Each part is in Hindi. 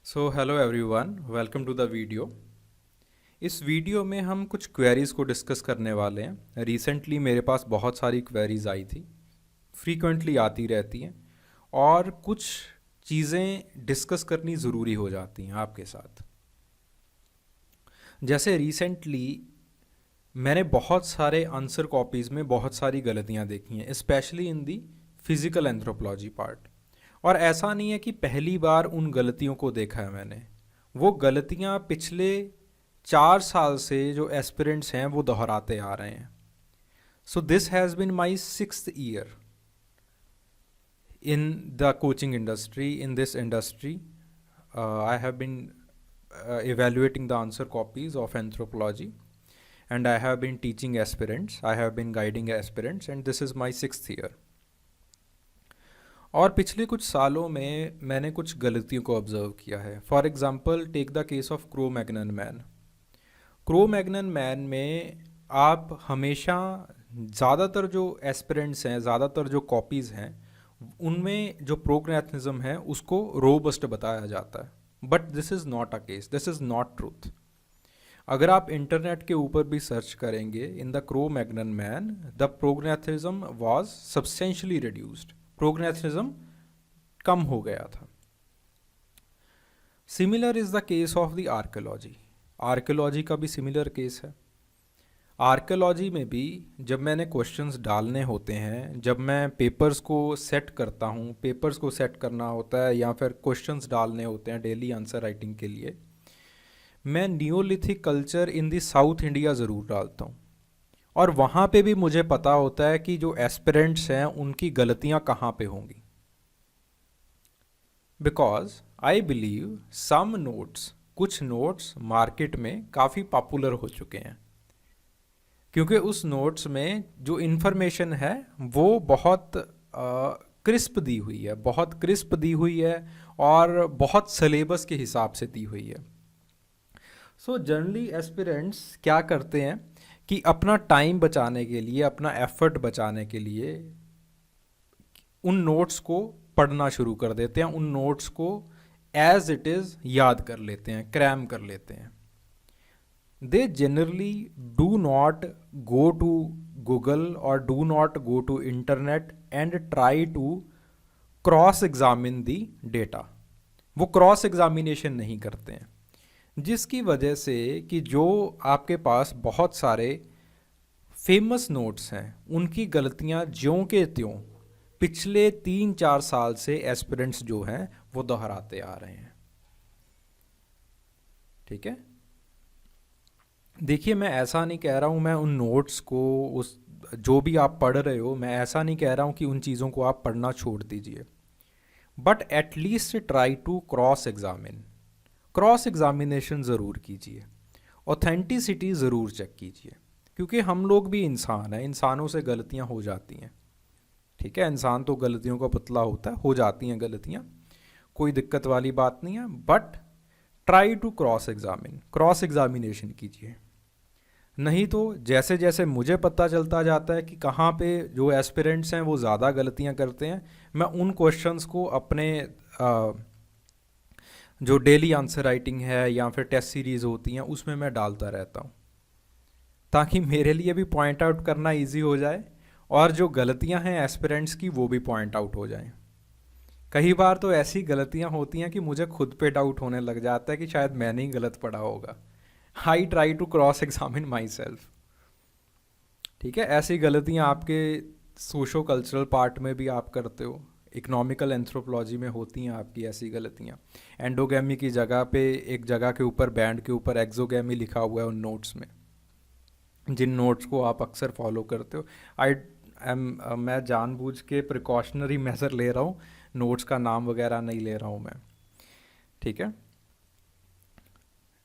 So hello everyone, welcome to the video. इस वीडियो में हम कुछ क्वेरीज़ को डिस्कस करने वाले हैं। रिसेंटली मेरे पास बहुत सारी क्वेरीज़ आई थी, फ्रीक्वेंटली आती रहती हैं और कुछ चीज़ें डिस्कस करनी ज़रूरी हो जाती हैं आपके साथ। जैसे रिसेंटली मैंने बहुत सारे आंसर कॉपीज़ में बहुत सारी गलतियाँ देखी हैं, specially in the physical anthropology part. और ऐसा नहीं है कि पहली बार उन गलतियों को देखा है मैंने, वो गलतियाँ पिछले 4 साल से जो एस्पिरेंट्स हैं वो दोहराते आ रहे हैं। So this has been my 6th year in the coaching industry, in this industry. I have been evaluating the answer copies of anthropology, and I have been teaching aspirants, I have been guiding aspirants, and this is my 6th year. और पिछले कुछ सालों में मैंने कुछ गलतियों को ऑब्जर्व किया है। For example take the case of Cro Magnon man. Cro Magnon man में आप हमेशा ज़्यादातर जो एस्पिरेंट्स हैं, ज़्यादातर जो कॉपीज़ हैं, उनमें जो प्रोग्नेथिज्म है उसको रोबस्ट बताया जाता है। But this is not a case, this is not truth. अगर आप इंटरनेट के ऊपर भी सर्च करेंगे in the Cro Magnon man, the prognathism was substantially reduced, prognathism कम हो गया था। Similar is the case of the archaeology. Archaeology का भी सिमिलर केस है। आर्कियोलॉजी में भी जब मैंने क्वेश्चंस डालने होते हैं, जब मैं पेपर्स को सेट करता हूँ, पेपर्स को सेट करना होता है या फिर क्वेश्चंस डालने होते हैं डेली आंसर राइटिंग के लिए, मैं Neolithic culture in the south India ज़रूर डालता हूँ। और वहाँ पे भी मुझे पता होता है कि जो एस्पिरेंट्स हैं उनकी गलतियाँ कहाँ पे होंगी। Because I believe some notes, कुछ नोट्स मार्केट में काफ़ी पॉपुलर हो चुके हैं, क्योंकि उस नोट्स में जो इन्फॉर्मेशन है वो बहुत क्रिस्प दी हुई है, बहुत क्रिस्प दी हुई है और बहुत सिलेबस के हिसाब से दी हुई है। सो जनरली एस्पिरेंट्स क्या करते हैं कि अपना टाइम बचाने के लिए, अपना एफर्ट बचाने के लिए उन नोट्स को पढ़ना शुरू कर देते हैं, उन नोट्स को एज इट इज़ याद कर लेते हैं, क्रैम कर लेते हैं। They generally do not go to Google or do not go to internet and try to cross examine the data. वो क्रॉस एग्जामिनेशन नहीं करते हैं, जिसकी वजह से कि जो आपके पास बहुत सारे फेमस नोट्स हैं उनकी गलतियां ज्यों के त्यों पिछले 3-4 साल से एस्पिरेंट्स जो हैं वो दोहराते आ रहे हैं। ठीक है, देखिए मैं ऐसा नहीं कह रहा हूँ, मैं उन नोट्स को, उस जो भी आप पढ़ रहे हो, मैं ऐसा नहीं कह रहा हूँ कि उन चीज़ों को आप पढ़ना छोड़ दीजिए, but at least try to cross examine, cross examination ज़रूर कीजिए, ऑथेंटिसिटी ज़रूर चेक कीजिए, क्योंकि हम लोग भी इंसान हैं, इंसानों से गलतियाँ हो जाती हैं। ठीक है, इंसान तो गलतियों का पुतला होता है, हो जाती हैं गलतियाँ, कोई दिक्कत वाली बात नहीं है, but try to cross examine, cross examination कीजिए। नहीं तो जैसे जैसे मुझे पता चलता जाता है कि कहाँ पे जो एस्पिरेंट्स हैं वो ज़्यादा गलतियाँ करते हैं, मैं उन क्वेश्चंस को अपने जो डेली आंसर राइटिंग है या फिर टेस्ट सीरीज़ होती हैं उसमें मैं डालता रहता हूँ, ताकि मेरे लिए भी पॉइंट आउट करना इजी हो जाए और जो गलतियाँ हैं एस्पिरेंट्स की वो भी पॉइंट आउट हो जाएं। कई बार तो ऐसी गलतियाँ होती हैं कि मुझे खुद पे डाउट होने लग जाता है कि शायद मैंने ही गलत पढ़ा होगा। I try to cross examine myself. ठीक है, ऐसी गलतियाँ आपके सोशो कल्चरल पार्ट में भी आप करते हो, इकोनॉमिकल एंथ्रोपोलॉजी में होती हैं आपकी ऐसी गलतियाँ। एंडोगेमी की जगह पे एक जगह के ऊपर बैंड के ऊपर एक्सोगेमी लिखा हुआ है उन नोट्स में, जिन नोट्स को आप अक्सर फॉलो करते हो। मैं जानबूझ के प्रिकॉशनरी मेजर ले रहा हूँ, नोट्स का नाम वगैरह नहीं ले रहा हूँ मैं। ठीक है,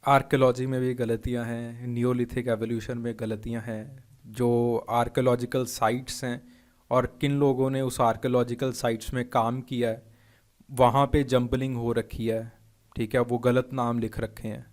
आर्कियोलॉजी में भी गलतियाँ हैं, नियोलिथिक एवोल्यूशन में गलतियाँ हैं, जो आर्कियोलॉजिकल साइट्स हैं और किन लोगों ने उस आर्कियोलॉजिकल साइट्स में काम किया है वहाँ पे जंपलिंग हो रखी है। ठीक है, वो गलत नाम लिख रखे हैं।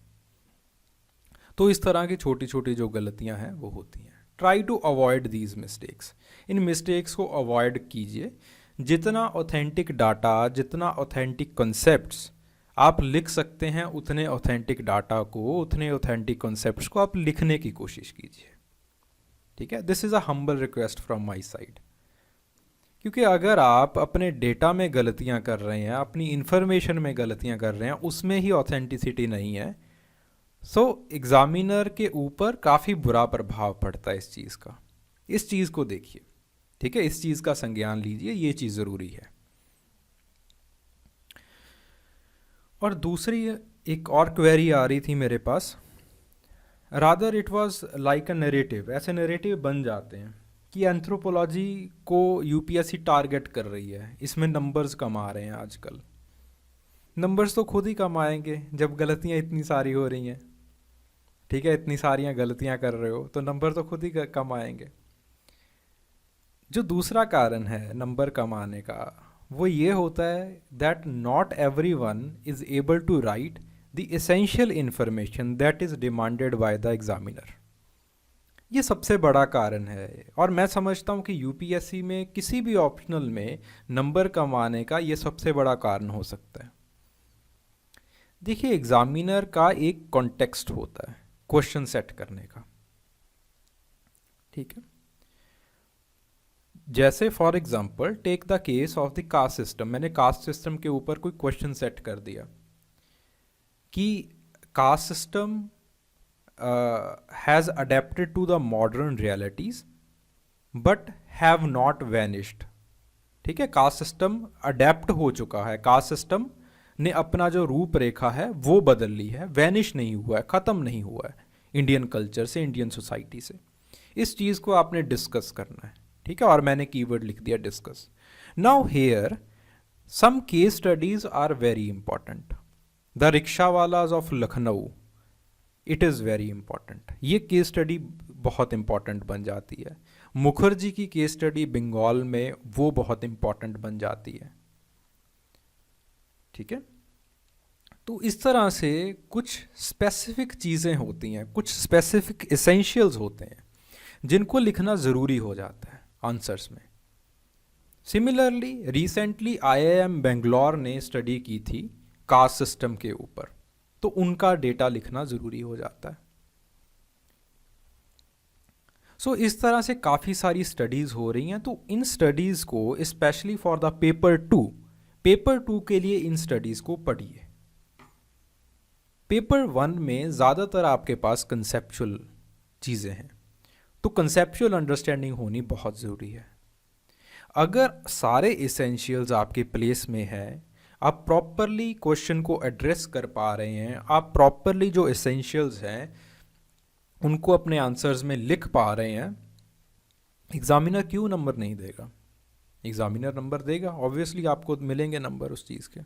तो इस तरह की छोटी छोटी जो गलतियाँ हैं वो होती हैं। Try to avoid these mistakes, इन मिस्टेक्स को अवॉइड कीजिए। जितना ऑथेंटिक डाटा, जितना ऑथेंटिक कॉन्सेप्ट्स आप लिख सकते हैं उतने ऑथेंटिक डाटा को, उतने ऑथेंटिक कॉन्सेप्ट्स को आप लिखने की कोशिश कीजिए। ठीक है, this is a humble request from my side. क्योंकि अगर आप अपने डेटा में गलतियां कर रहे हैं, अपनी इंफॉर्मेशन में गलतियां कर रहे हैं, उसमें ही ऑथेंटिसिटी नहीं है, सो एग्जामिनर के ऊपर काफ़ी बुरा प्रभाव पड़ता है इस चीज़ का। इस चीज़ को देखिए, ठीक है, इस चीज़ का संज्ञान लीजिए, ये चीज़ ज़रूरी है। और दूसरी एक और क्वेरी आ रही थी मेरे पास, rather it was like a narrative, ऐसे नरेटिव बन जाते हैं कि एंथ्रोपोलॉजी को यूपीएससी टारगेट कर रही है, इसमें नंबर्स कम आ रहे हैं आजकल। नंबर्स तो खुद ही कम आएंगे जब गलतियां इतनी सारी हो रही हैं। ठीक है, इतनी सारियां गलतियां कर रहे हो तो नंबर तो खुद ही कम आएंगे। जो दूसरा कारण है नंबर कम आने का, वो ये होता है that not everyone is able to write the essential information that is demanded by the examiner. ये सबसे बड़ा कारण है, और मैं समझता हूँ कि यूपीएससी में किसी भी ऑप्शनल में नंबर कम आने का ये सबसे बड़ा कारण हो सकता है। देखिए, एग्जामिनर का एक कॉन्टेक्स्ट होता है क्वेश्चन सेट करने का। ठीक है, जैसे for example take the case of the caste system. मैंने कास्ट सिस्टम के ऊपर कोई क्वेश्चन सेट कर दिया कि caste system has adapted to the modern realities but have not vanished. ठीक है, कास्ट सिस्टम अडेप्ट हो चुका है, कास्ट सिस्टम ने अपना जो रूपरेखा है वो बदल ली है, वैनिश नहीं हुआ है, ख़त्म नहीं हुआ है इंडियन कल्चर से, इंडियन सोसाइटी से। इस चीज़ को आपने डिस्कस करना है। ठीक है, और मैंने कीवर्ड लिख दिया discuss. Now here some case studies are very important. The रिक्शावालाज of Lucknow, it is very important. ये केस स्टडी बहुत इंपॉर्टेंट बन जाती है। मुखर्जी की केस स्टडी बंगाल में, वो बहुत इंपॉर्टेंट बन जाती है। ठीक है, तो इस तरह से कुछ स्पेसिफिक चीज़ें होती हैं, कुछ स्पेसिफिक एसेंशियल्स होते हैं जिनको लिखना ज़रूरी हो जाता है आंसर्स में। सिमिलरली रिसेंटली आईआईएम बेंगलोर ने स्टडी की थी कास्ट सिस्टम के ऊपर, तो उनका डेटा लिखना ज़रूरी हो जाता है। सो इस तरह से काफ़ी सारी स्टडीज़ हो रही हैं। तो इन स्टडीज़ को specially for the paper two के लिए इन स्टडीज़ को पढ़िए। पेपर 1 में ज़्यादातर आपके पास कंसेप्चुअल चीज़ें हैं, तो कंसेप्चुअल अंडरस्टैंडिंग होनी बहुत ज़रूरी है। अगर सारे इसेंशियल्स आपके प्लेस में है, आप प्रॉपरली क्वेश्चन को एड्रेस कर पा रहे हैं, आप प्रॉपरली जो इसेंशियल्स हैं उनको अपने आंसर्स में लिख पा रहे हैं, एग्जामिनर क्यों नंबर नहीं देगा? एग्जामिनर नंबर देगा, ऑब्वियसली आपको मिलेंगे नंबर उस चीज़ के।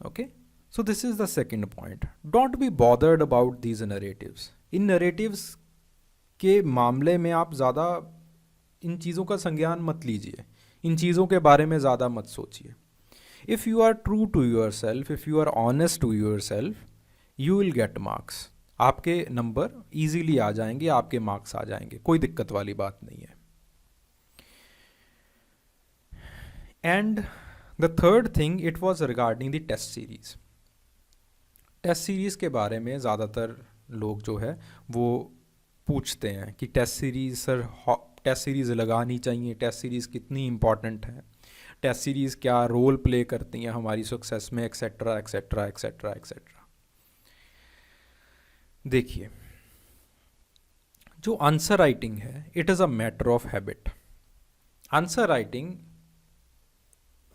Okay, so this is the second point, don't be bothered about these narratives. In narratives के मामले में आप ज़्यादा इन चीज़ों का संज्ञान मत लीजिए, इन चीज़ों के बारे में ज़्यादा मत सोचिए। If you are true to yourself, if you are honest to yourself, you will get marks. आपके नंबर ईजीली आ जाएंगे, आपके मार्क्स आ जाएंगे, कोई दिक्कत वाली बात नहीं है। And the third thing, it was regarding the test series. Test series के बारे में ज़्यादातर लोग जो है वो पूछते हैं कि test series sir, test series लगानी चाहिए, टेस्ट सीरीज़ कितनी इम्पॉर्टेंट है, टेस्ट सीरीज़ क्या रोल प्ले करती हैं हमारी सक्सेस में, एक्सेट्रा एक्सेट्रा एक्सेट्रा एक्सेट्रा। देखिए, जो आंसर राइटिंग है, it is a matter of habit. Answer writing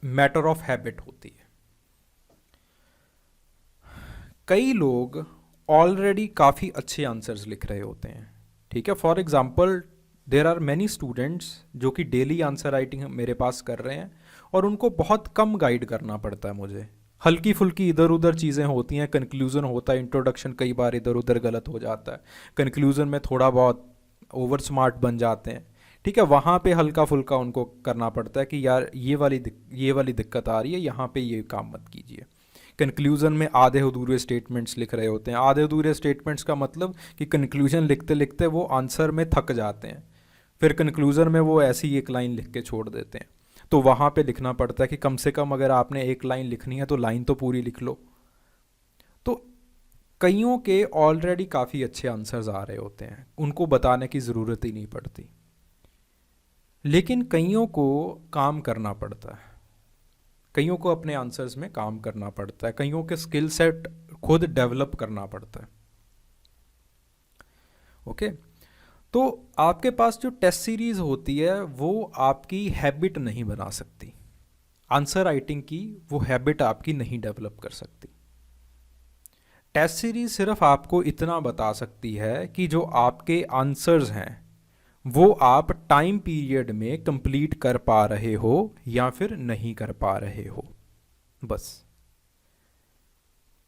matter of habit होती है। कई लोग ऑलरेडी काफ़ी अच्छे आंसर्स लिख रहे होते हैं। ठीक है, for example there are many students जो कि डेली आंसर राइटिंग मेरे पास कर रहे हैं, और उनको बहुत कम गाइड करना पड़ता है मुझे। हल्की फुल्की इधर उधर चीज़ें होती हैं, कंक्लूज़न होता है, इंट्रोडक्शन कई बार इधर उधर गलत हो जाता है, कंक्लूज़न में थोड़ा बहुत ओवर स्मार्ट बन जाते हैं। ठीक है, वहाँ पे हल्का फुल्का उनको करना पड़ता है कि यार ये वाली दिक्कत आ रही है, यहाँ पे ये काम मत कीजिए। कंक्लूज़न में आधे अधूरे स्टेटमेंट्स लिख रहे होते हैं। आधे अधूरे स्टेटमेंट्स का मतलब कि कंक्लूजन लिखते लिखते वो आंसर में थक जाते हैं, फिर कंक्लूज़न में वो ऐसी एक लाइन लिख के छोड़ देते हैं। तो वहाँ पे लिखना पड़ता है कि कम से कम अगर आपने एक लाइन लिखनी है तो लाइन तो पूरी लिख लो। तो कईयों के ऑलरेडी काफ़ी अच्छे आंसर्स आ रहे होते हैं, उनको बताने की ज़रूरत ही नहीं पड़ती। लेकिन कईयों को काम करना पड़ता है, कईयों को अपने आंसर्स में काम करना पड़ता है, कईयों के स्किल सेट खुद डेवलप करना पड़ता है। ओके, तो आपके पास जो टेस्ट सीरीज होती है वो आपकी हैबिट नहीं बना सकती, आंसर राइटिंग की वो हैबिट आपकी नहीं डेवलप कर सकती। टेस्ट सीरीज सिर्फ आपको इतना बता सकती है कि जो आपके आंसर्स हैं वो आप टाइम पीरियड में कंप्लीट कर पा रहे हो या फिर नहीं कर पा रहे हो, बस।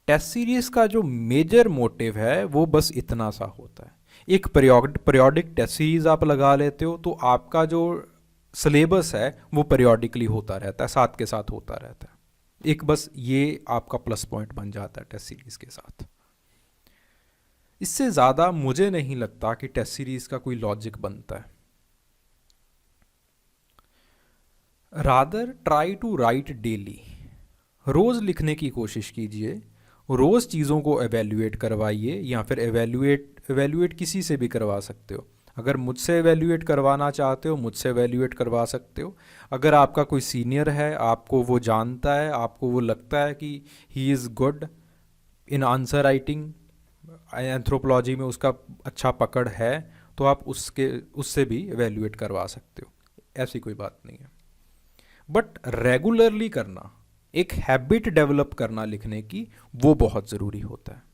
टेस्ट सीरीज का जो मेजर मोटिव है वो बस इतना सा होता है। एक पीरियोडिक टेस्ट सीरीज आप लगा लेते हो तो आपका जो सिलेबस है वो पीरियोडिकली होता रहता है, साथ के साथ होता रहता है। एक बस ये आपका प्लस पॉइंट बन जाता है टेस्ट सीरीज के साथ। इससे ज़्यादा मुझे नहीं लगता कि टेस्ट सीरीज का कोई लॉजिक बनता है। Rather try to write daily, रोज़ लिखने की कोशिश कीजिए, रोज़ चीज़ों को एवेल्यूएट करवाइए, या फिर एवेल्यूएट किसी से भी करवा सकते हो। अगर मुझसे एवेल्यूएट करवाना चाहते हो मुझसे एवेल्यूएट करवा सकते हो। अगर आपका कोई सीनियर है, आपको वो जानता है, आपको वो लगता है कि he is good in answer writing, anthropology में उसका अच्छा पकड़ है, तो आप उससे भी एवेल्यूएट करवा सकते हो, ऐसी कोई बात नहीं है। बट रेगुलरली करना, एक हैबिट डेवलप करना लिखने की, वो बहुत ज़रूरी होता है।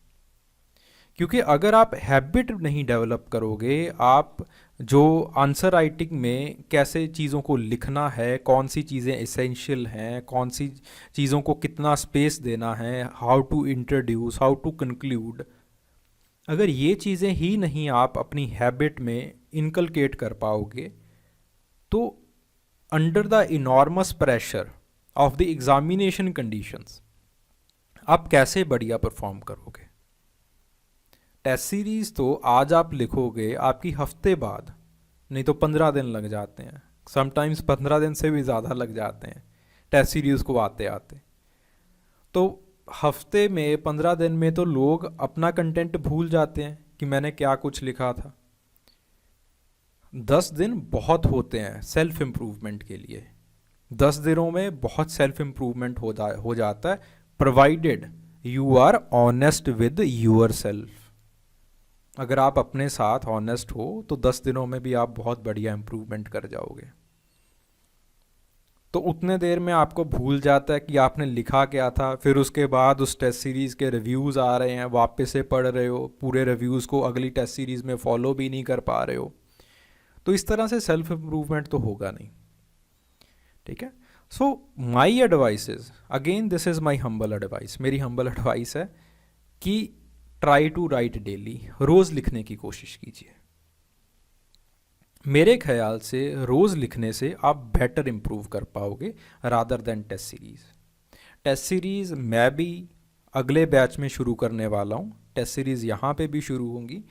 क्योंकि अगर आप हैबिट नहीं डेवलप करोगे, आप जो आंसर राइटिंग में कैसे चीज़ों को लिखना है, कौन सी चीज़ें एसेंशियल हैं, कौन सी चीज़ों को कितना स्पेस देना है, how to introduce, how to conclude, अगर ये चीज़ें ही नहीं आप अपनी हैबिट में इनकलकेट कर पाओगे, तो under the enormous pressure of the examination conditions आप कैसे बढ़िया परफॉर्म करोगे। टेस्ट सीरीज तो आज आप लिखोगे, आपकी हफ्ते बाद नहीं तो 15 दिन लग जाते हैं, समटाइम्स 15 दिन से भी ज़्यादा लग जाते हैं टेस्ट सीरीज को आते आते। तो हफ्ते में 15 दिन में तो लोग अपना कंटेंट भूल जाते हैं कि मैंने क्या कुछ लिखा था। 10 दिन बहुत होते हैं सेल्फ इम्प्रूवमेंट के लिए, 10 दिनों में बहुत सेल्फ इम्प्रूवमेंट हो जाता है, provided you are honest with yourself. अगर आप अपने साथ ऑनेस्ट हो तो 10 दिनों में भी आप बहुत बढ़िया इम्प्रूवमेंट कर जाओगे। तो उतने देर में आपको भूल जाता है कि आपने लिखा क्या था, फिर उसके बाद उस टेस्ट सीरीज़ के रिव्यूज़ आ रहे हैं, वापस से पढ़ रहे हो, पूरे रिव्यूज़ को अगली टेस्ट सीरीज़ में फॉलो भी नहीं कर पा रहे हो। तो इस तरह से सेल्फ इम्प्रूवमेंट तो होगा नहीं, ठीक है। So my advice is, again this is my humble advice, मेरी हम्बल एडवाइस है कि ट्राई टू राइट डेली, रोज़ लिखने की कोशिश कीजिए। मेरे ख्याल से रोज़ लिखने से आप बेटर इम्प्रूव कर पाओगे rather than test series. Test series मैं भी अगले बैच में शुरू करने वाला हूँ, टेस्ट सीरीज़ यहाँ पे भी शुरू होंगी,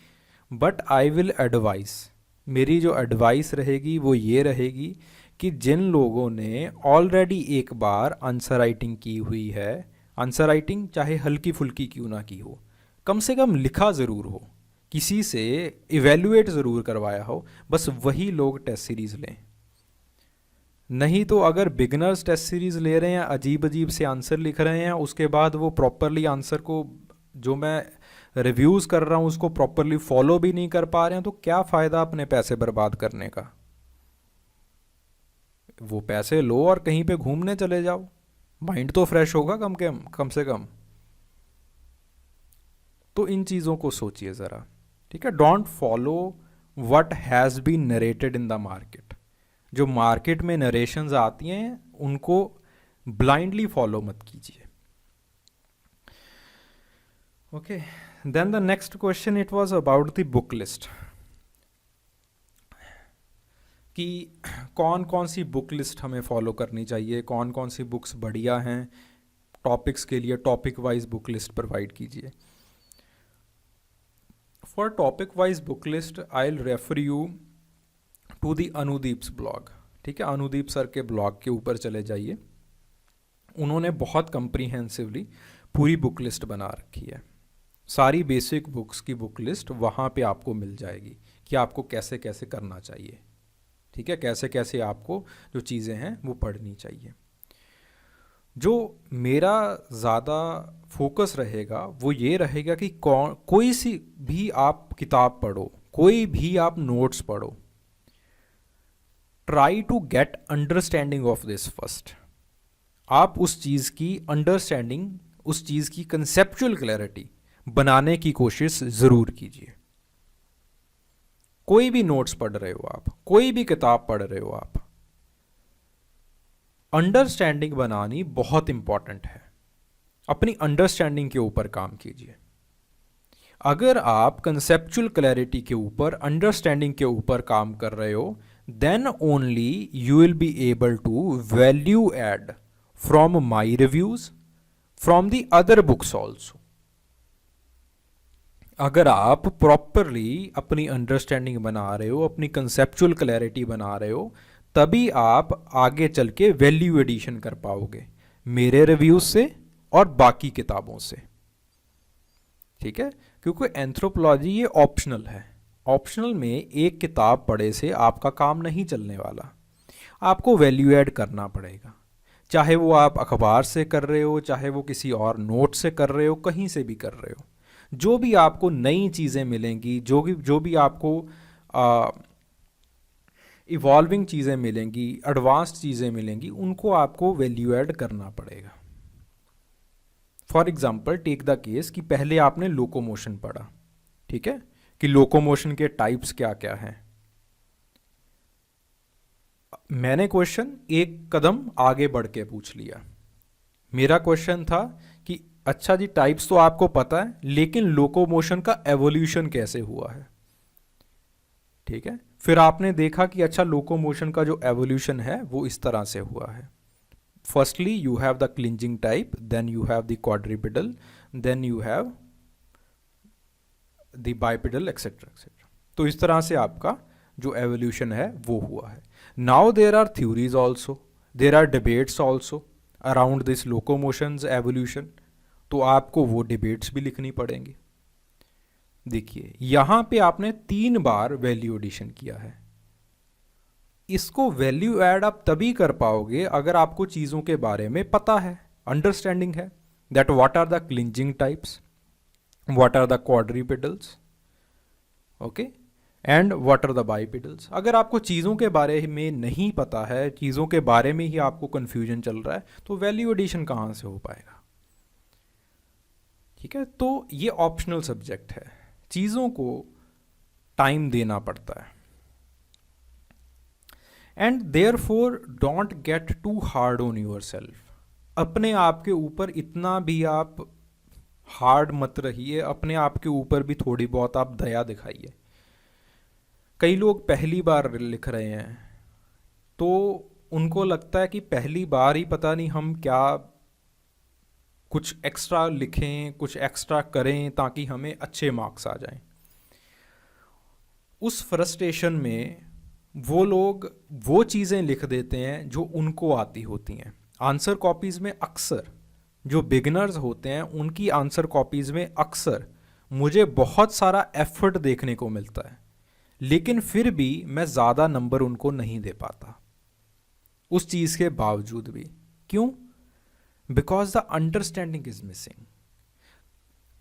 बट आई विल एडवाइस, मेरी जो एडवाइस रहेगी वो ये रहेगी कि जिन लोगों ने ऑलरेडी एक बार आंसर राइटिंग की हुई है, आंसर राइटिंग चाहे हल्की फुल्की क्यों ना की हो, कम से कम लिखा ज़रूर हो, किसी से इवेल्युएट ज़रूर करवाया हो, बस वही लोग टेस्ट सीरीज़ लें। नहीं तो अगर बिगनर्स टेस्ट सीरीज़ ले रहे हैं, अजीब अजीब से आंसर लिख रहे हैं, उसके बाद वो प्रॉपरली आंसर को, जो मैं रिव्यूज़ कर रहा हूँ उसको प्रॉपरली फॉलो भी नहीं कर पा रहे हैं, तो क्या फ़ायदा अपने पैसे बर्बाद करने का। वो पैसे लो और कहीं पे घूमने चले जाओ, माइंड तो फ्रेश होगा कम से कम। तो इन चीज़ों को सोचिए ज़रा, ठीक है। Don't follow what has been narrated in the market. जो मार्केट में नरेशंस आती हैं उनको ब्लाइंडली फॉलो मत कीजिए। Okay, then the next question, it was about the book list, कि कौन कौन सी बुक लिस्ट हमें फॉलो करनी चाहिए, कौन कौन सी बुक्स बढ़िया हैं टॉपिक्स के लिए, topic wise book list provide कीजिए। For topic wise book list, I'll refer you to the Anudip's blog, ठीक है, अनुदीप सर के ब्लॉग के ऊपर चले जाइए, उन्होंने बहुत कंप्रीहेंसिवली पूरी बुक लिस्ट बना रखी है। सारी बेसिक बुक्स की बुक लिस्ट वहाँ पे आपको मिल जाएगी कि आपको कैसे कैसे करना चाहिए, ठीक है, कैसे कैसे आपको जो चीज़ें हैं वो पढ़नी चाहिए। जो मेरा ज़्यादा फोकस रहेगा वो ये रहेगा कि कोई सी भी आप किताब पढ़ो, कोई भी आप नोट्स पढ़ो, try to get understanding of this first. आप उस चीज़ की अंडरस्टैंडिंग, उस चीज़ की कंसेप्चुअल क्लैरिटी बनाने की कोशिश ज़रूर कीजिए। कोई भी नोट्स पढ़ रहे हो आप, कोई भी किताब पढ़ रहे हो आप, अंडरस्टैंडिंग बनानी बहुत इंपॉर्टेंट है। अपनी अंडरस्टैंडिंग के ऊपर काम कीजिए। अगर आप कंसेप्चुअल क्लैरिटी के ऊपर, अंडरस्टैंडिंग के ऊपर काम कर रहे हो, then only you will be able to value add from my reviews, from the other books also. अगर आप प्रॉपरली अपनी अंडरस्टैंडिंग बना रहे हो, अपनी कंसेप्चुअल क्लैरिटी बना रहे हो, तभी आप आगे चल के वैल्यू एडिशन कर पाओगे मेरे रिव्यूज से और बाकी किताबों से, ठीक है। क्योंकि एंथ्रोपोलॉजी ये ऑप्शनल है। ऑप्शनल में एक किताब पढ़े से आपका काम नहीं चलने वाला, आपको वैल्यू ऐड करना पड़ेगा। चाहे वो आप अखबार से कर रहे हो, चाहे वो किसी और नोट से कर रहे हो, कहीं से भी कर रहे हो, जो भी आपको नई चीज़ें मिलेंगी, जो भी आपको इवॉल्विंग चीज़ें मिलेंगी, एडवांस्ड चीज़ें मिलेंगी, उनको आपको वैल्यू ऐड करना पड़ेगा। For example take the case कि पहले आपने लोकोमोशन पढ़ा, ठीक है, कि लोकोमोशन के टाइप्स क्या क्या हैं। मैंने क्वेश्चन एक कदम आगे बढ़ के पूछ लिया। मेरा क्वेश्चन था कि अच्छा जी, टाइप्स तो आपको पता है, लेकिन लोकोमोशन का एवोल्यूशन कैसे हुआ है, ठीक है। फिर आपने देखा कि अच्छा, लोकोमोशन का जो एवोल्यूशन है वो इस तरह से हुआ है। Firstly you have the clinging type, then you have the quadrupedal, then you have the bipedal, etcetera etcetera. तो इस तरह से आपका जो एवोल्यूशन है वो हुआ है। Now there are theories also, there are debates also around this locomotions evolution, तो आपको वो डिबेट्स भी लिखनी पड़ेंगी। देखिए यहाँ पे आपने 3 बार वैल्यू एडिशन किया है। इसको वैल्यू ऐड आप तभी कर पाओगे अगर आपको चीज़ों के बारे में पता है, अंडरस्टैंडिंग है, that what are the clinging types, what are the quadrupedals, okay, and what are the bipedals. अगर आपको चीज़ों के बारे में नहीं पता है, चीज़ों के बारे में ही आपको कन्फ्यूजन चल रहा है, तो वैल्यू एडिशन कहाँ से हो पाएगा, ठीक है। तो ये ऑप्शनल सब्जेक्ट है, चीज़ों को टाइम देना पड़ता है। And therefore don't get too hard on yourself. अपने आप के ऊपर इतना भी आप हार्ड मत रहिए, अपने आप के ऊपर भी थोड़ी बहुत आप दया दिखाइए। कई लोग पहली बार लिख रहे हैं तो उनको लगता है कि पहली बार ही पता नहीं हम क्या कुछ एक्स्ट्रा लिखें, कुछ एक्स्ट्रा करें ताकि हमें अच्छे मार्क्स आ जाएं। उस फ्रस्ट्रेशन में वो लोग वो चीज़ें लिख देते हैं जो उनको आती होती हैं। आंसर कॉपीज़ में अक्सर जो बिगिनर्स होते हैं उनकी आंसर कॉपीज़ में अक्सर मुझे बहुत सारा एफर्ट देखने को मिलता है, लेकिन फिर भी मैं ज़्यादा नंबर उनको नहीं दे पाता उस चीज़ के बावजूद भी। क्यों? Because the understanding is missing.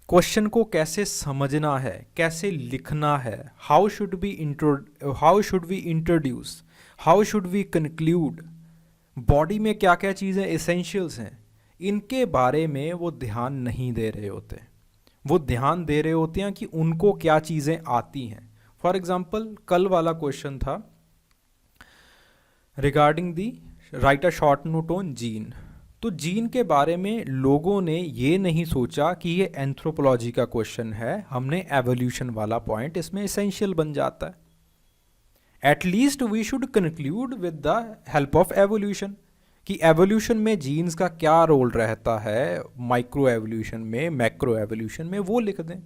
Question को कैसे समझना है, कैसे लिखना है, how should we introduce, how should we conclude, body में क्या क्या चीज़ें एसेंशियल्स हैं, इनके बारे में वो ध्यान नहीं दे रहे होते। वो ध्यान दे रहे होते हैं कि उनको क्या चीज़ें आती हैं। फॉर एग्जाम्पल कल वाला क्वेश्चन था regarding the right a short note on gene. तो जीन के बारे में लोगों ने ये नहीं सोचा कि ये एंथ्रोपोलॉजी का क्वेश्चन है, हमने एवोल्यूशन वाला पॉइंट इसमें एसेंशियल बन जाता है। At least we should conclude with the help of evolution कि एवोल्यूशन में जीन्स का क्या रोल रहता है, माइक्रो एवोल्यूशन में, मैक्रो एवोल्यूशन में, वो लिख दें।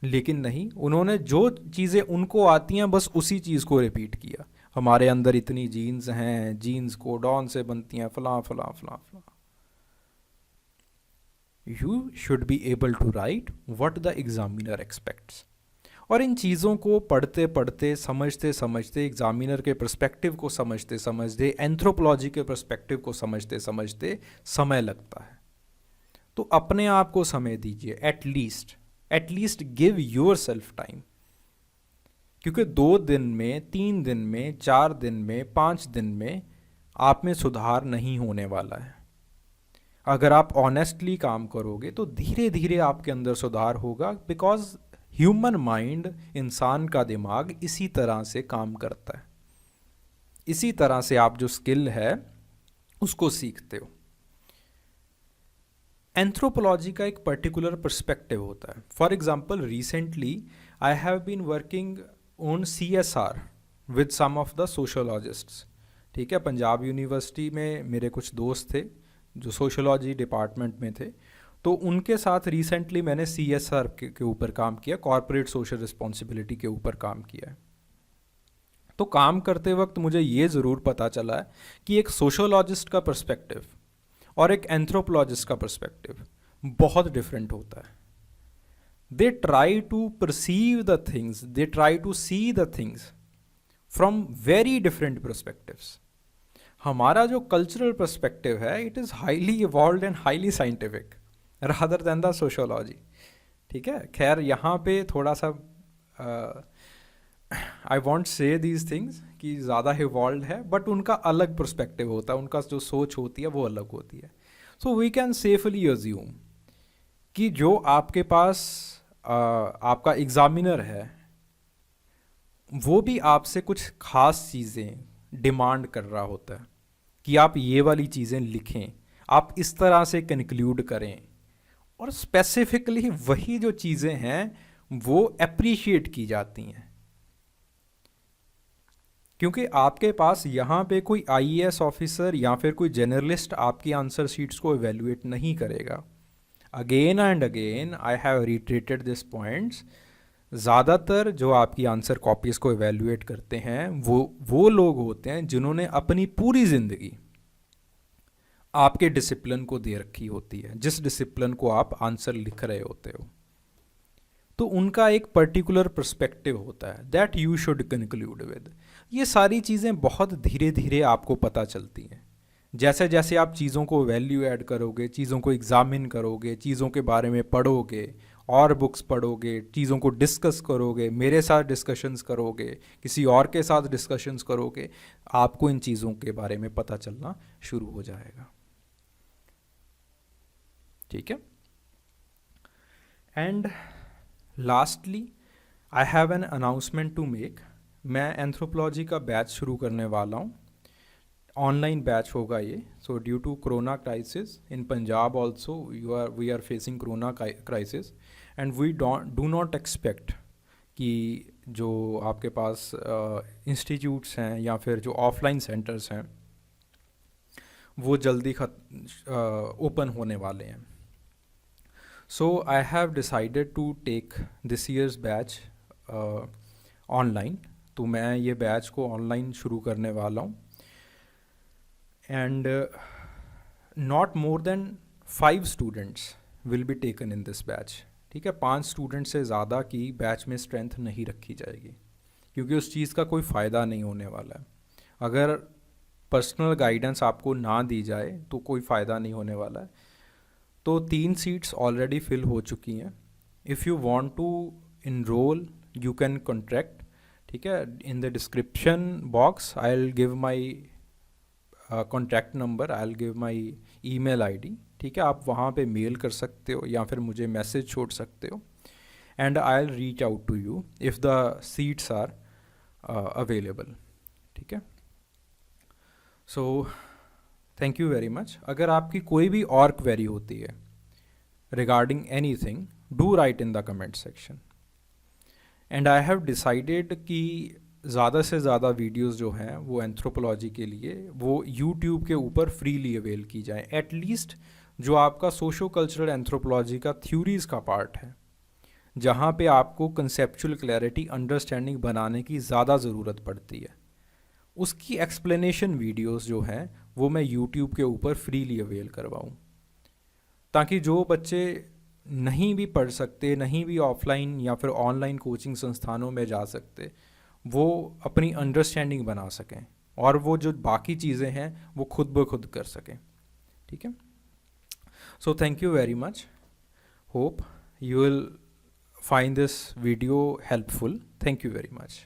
लेकिन नहीं, उन्होंने जो चीज़ें उनको आती हैं बस उसी चीज़ को रिपीट किया। हमारे अंदर इतनी जीन्स हैं, जीन्स कोडॉन से बनती हैं, फलां फलां फलां फलां। You should be able to write what the examiner expects. और इन चीज़ों को पढ़ते पढ़ते, समझते समझते, एग्जामिनर के पर्सपेक्टिव को समझते समझते, एंथ्रोपोलॉजी के पर्सपेक्टिव को समझते समझते समय लगता है। तो अपने आप को समय दीजिए, at least give your self time. क्योंकि 2 दिन में, 3 दिन में, 4 दिन में, 5 दिन में आप में सुधार नहीं होने वाला है। अगर आप ऑनेस्टली काम करोगे तो धीरे धीरे आपके अंदर सुधार होगा, बिकॉज ह्यूमन माइंड, इंसान का दिमाग इसी तरह से काम करता है। इसी तरह से आप जो स्किल है उसको सीखते हो। एंथ्रोपोलॉजी का एक पर्टिकुलर पर्सपेक्टिव होता है। For example, recently I have been working on CSR with some of the sociologists. ठीक है, पंजाब यूनिवर्सिटी में मेरे कुछ दोस्त थे जो सोशोलॉजी डिपार्टमेंट में थे, तो उनके साथ रिसेंटली मैंने CSR के ऊपर काम किया, कॉरपोरेट सोशल रिस्पॉन्सिबिलिटी के ऊपर काम किया है। तो काम करते वक्त मुझे ये ज़रूर पता चला है कि एक सोशोलॉजिस्ट का पर्सपेक्टिव और एक एंथ्रोपोलॉजिस्ट का पर्सपेक्टिव बहुत डिफरेंट होता है। They try to perceive the things, they try to see the things from very different perspectives. हमारा जो कल्चरल पर्सपेक्टिव है, it is highly evolve and highly scientific rather than the sociology. ठीक है, खैर यहाँ पे थोड़ा सा I want say these things कि ज़्यादा इवॉल्व है, बट उनका अलग पर्सपेक्टिव होता है, उनका जो सोच होती है वो अलग होती है। So we can safely assume कि जो आपके पास आपका एग्ज़ामिनर है वो भी आपसे कुछ खास चीज़ें डिमांड कर रहा होता है कि आप ये वाली चीज़ें लिखें, आप इस तरह से कंक्लूड करें, और स्पेसिफिकली वही जो चीज़ें हैं वो अप्रिशिएट की जाती हैं। क्योंकि आपके पास यहाँ पे कोई IAS ऑफिसर या फिर कोई जर्नलिस्ट आपकी आंसर शीट्स को एवेल्युएट नहीं करेगा। Again and again I have reiterated this points. ज़्यादातर जो आपकी आंसर कॉपीज़ को एवेल्युएट करते हैं वो लोग होते हैं जिन्होंने अपनी पूरी ज़िंदगी आपके डिसिप्लिन को दे रखी होती है, जिस डिसिप्लिन को आप आंसर लिख रहे होते हो। तो उनका एक पर्टिकुलर पर्सपेक्टिव होता है that you should conclude with. ये सारी चीज़ें बहुत धीरे धीरे आपको पता चलती हैं। जैसे जैसे आप चीज़ों को वैल्यू ऐड करोगे, चीज़ों को एग्जामिन करोगे, चीज़ों के बारे में पढ़ोगे, और बुक्स पढ़ोगे, चीज़ों को डिस्कस करोगे, मेरे साथ डिस्कशंस करोगे, किसी और के साथ डिस्कशंस करोगे, आपको इन चीज़ों के बारे में पता चलना शुरू हो जाएगा। ठीक है, and lastly I have an announcement to make. मैं एंथ्रोपोलॉजी का बैच शुरू करने वाला हूँ, ऑनलाइन बैच होगा ये। So due to corona crisis in Punjab also we are facing corona crisis, and we do not expect कि जो आपके पास इंस्टीट्यूट्स हैं या फिर जो ऑफलाइन सेंटर्स हैं वो जल्दी ओपन होने वाले हैं। So I have decided to take this year's batch online. तो मैं ये बैच को ऑनलाइन शुरू करने वाला हूँ, and not more than 5 students will be taken in this batch. ठीक है, 5 स्टूडेंट से ज़्यादा की बैच में स्ट्रेंथ नहीं रखी जाएगी, क्योंकि उस चीज़ का कोई फ़ायदा नहीं होने वाला है। अगर पर्सनल गाइडेंस आपको ना दी जाए तो कोई फ़ायदा नहीं होने वाला है। तो 3 सीट्स ऑलरेडी फिल हो चुकी हैं। If you want to enroll you can contact. ठीक है, in the description box I will give my contact number, I will give my email ID. ठीक है, आप वहाँ पे मेल कर सकते हो या फिर मुझे मैसेज छोड़ सकते हो, and I will reach out to you if the seats are available. ठीक है, so thank you very much. अगर आपकी कोई भी और क्वेरी होती है regarding anything, do write in the comment section. And I have decided कि ज़्यादा से ज़्यादा वीडियोस जो हैं वो एंथ्रोपोलॉजी के लिए वो यूट्यूब के ऊपर फ्रीली अवेल की जाएँ। एटलीस्ट जो आपका सोशो कल्चरल एंथ्रोपोलॉजी का थ्योरीज़ का पार्ट है, जहाँ पे आपको कंसेप्चुअल क्लैरिटी, अंडरस्टैंडिंग बनाने की ज़्यादा ज़रूरत पड़ती है, उसकी एक्सप्लेनेशन वीडियोस जो हैं वो मैं यूट्यूब के ऊपर फ्रीली अवेल करवाऊँ, ताकि जो बच्चे नहीं भी पढ़ सकते, नहीं भी ऑफलाइन या फिर ऑनलाइन कोचिंग संस्थानों में जा सकते, वो अपनी अंडरस्टैंडिंग बना सकें और वो जो बाकी चीज़ें हैं वो खुद ब खुद कर सकें। ठीक है, so thank you very much, hope you will find this video helpful. Thank you very much.